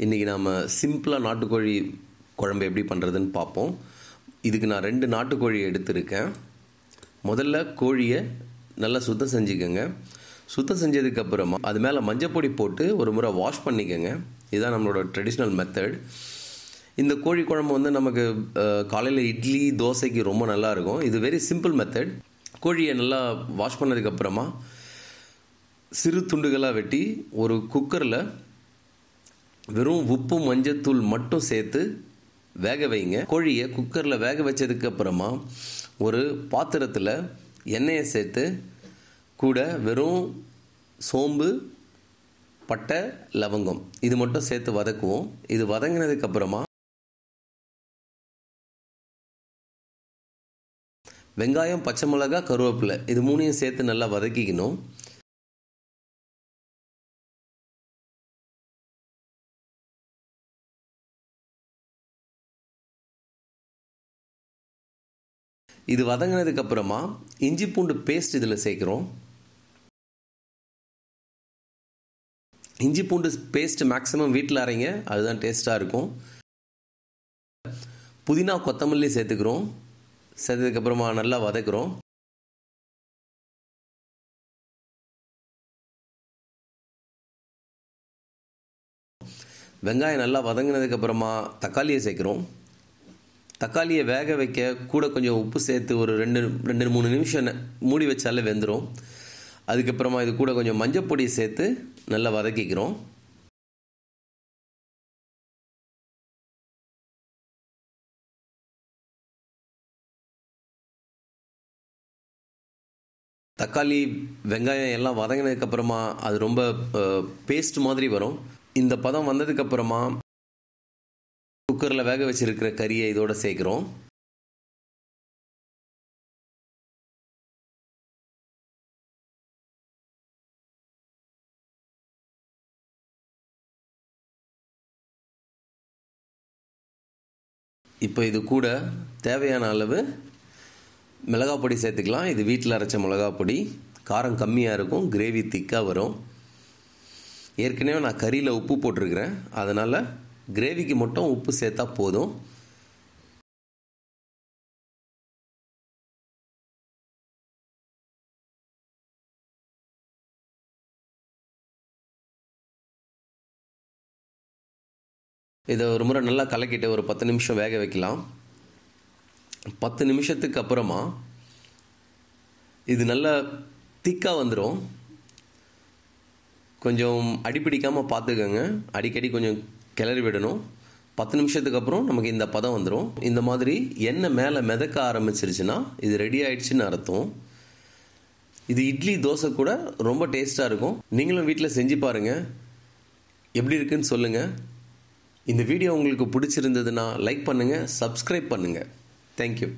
இன்றைக்கி நாம் சிம்பிளாக நாட்டுக்கோழி குழம்பு எப்படி பண்ணுறதுன்னு பார்ப்போம். இதுக்கு நான் 2 நாட்டுக்கோழி எடுத்திருக்கேன். முதல்ல கோழியை நல்லா சுத்தம் செஞ்சுக்கோங்க. சுத்தம் செஞ்சதுக்கப்புறமா அது மேலே மஞ்சப்பொடி போட்டு ஒரு முறை வாஷ் பண்ணிக்கோங்க. இதுதான் நம்மளோட ட்ரெடிஷ்னல் மெத்தட். இந்த கோழி குழம்பு வந்து நமக்கு காலையில் இட்லி தோசைக்கு ரொம்ப நல்லாயிருக்கும். இது வெரி சிம்பிள் மெத்தட். கோழியை நல்லா வாஷ் பண்ணதுக்கப்புறமா சிறு துண்டுகளாக வெட்டி ஒரு குக்கரில் வெறும் உப்பு மஞ்சத்தூள் மட்டும் சேர்த்து வேக வைங்க. கோழியை குக்கரில் வேக வச்சதுக்கப்புறமா ஒரு பாத்திரத்தில் எண்ணெயை சேர்த்து கூட வெறும் சோம்பு, பட்டை, லவங்கம் இது மட்டும் சேர்த்து வதக்குவோம். இது வதங்கினதுக்கப்புறமா வெங்காயம், பச்சை மிளகாய், கருவேப்பிலை இது 3ஐயும் சேர்த்து நல்லா வதக்கிக்கணும். இது வதங்கினதுக்கப்புறமா இஞ்சி பூண்டு பேஸ்ட் இதில் சேர்க்குறோம். இஞ்சி பூண்டு பேஸ்ட் மேக்ஸிமம் வீட்டில் அரைங்க, அதுதான் டேஸ்ட்டாக இருக்கும். புதினா, கொத்தமல்லி சேர்த்துக்கிறோம். சேர்த்ததுக்கப்புறமா நல்லா வதக்குறோம். வெங்காயம் நல்லா வதங்கினதுக்கப்புறமா தக்காளியை சேர்க்குறோம். தக்காளியை வேக வைக்க கூட கொஞ்சம் உப்பு சேர்த்து ஒரு 2-3 நிமிஷம் மூடி வச்சாலே வெந்துடும். அதுக்கப்புறமா இது கூட கொஞ்சம் மஞ்சப்பொடி சேர்த்து நல்லா வதக்கிக்கிறோம். தக்காளி, வெங்காயம் எல்லாம் வதங்கினதுக்கப்புறமா அது ரொம்ப பேஸ்ட் மாதிரி வரும். இந்த பதம் வந்ததுக்கப்புறமா குக்கரில் வேக வச்சிருக்கிற கறியை இதோட சேர்க்குறோம். இப்போ இது கூட தேவையான அளவு மிளகாய் பொடி சேர்த்துக்கலாம். இது வீட்டில் அரைச்ச மிளகாய் பொடி. காரம் கம்மியாக இருக்கும், கிரேவி திக்காக வரும். ஏற்கனவே நான் கறியில் உப்பு போட்டிருக்கிறேன், அதனால் கிரேவிக்கு மட்டும் உப்பு சேர்த்தா போதும். இதை ஒரு முறை நல்லா கலக்கிட்டு ஒரு 10 நிமிஷம் வேக வைக்கலாம். 10 நிமிஷத்துக்கு அப்புறமா இது நல்லா திக்காக வந்துடும். கொஞ்சம் அடிப்பிடிக்காமல் பார்த்துக்கோங்க, அடிக்கடி கொஞ்சம் கிளறி விடணும். 10 நிமிஷத்துக்கு அப்புறம் நமக்கு இந்த பதம் வந்துடும். இந்த மாதிரி எண்ணெய் மேலே மிதக்க ஆரம்பிச்சிருச்சுன்னா இது ரெடி ஆயிடுச்சுன்னு அர்த்தம். இது இட்லி தோசை கூட ரொம்ப டேஸ்ட்டாக இருக்கும். நீங்களும் வீட்டில் செஞ்சு பாருங்கள், எப்படி இருக்குன்னு சொல்லுங்கள். இந்த வீடியோ உங்களுக்கு பிடிச்சிருந்ததுன்னா லைக் பண்ணுங்கள், சப்ஸ்கிரைப் பண்ணுங்கள். தேங்க்யூ.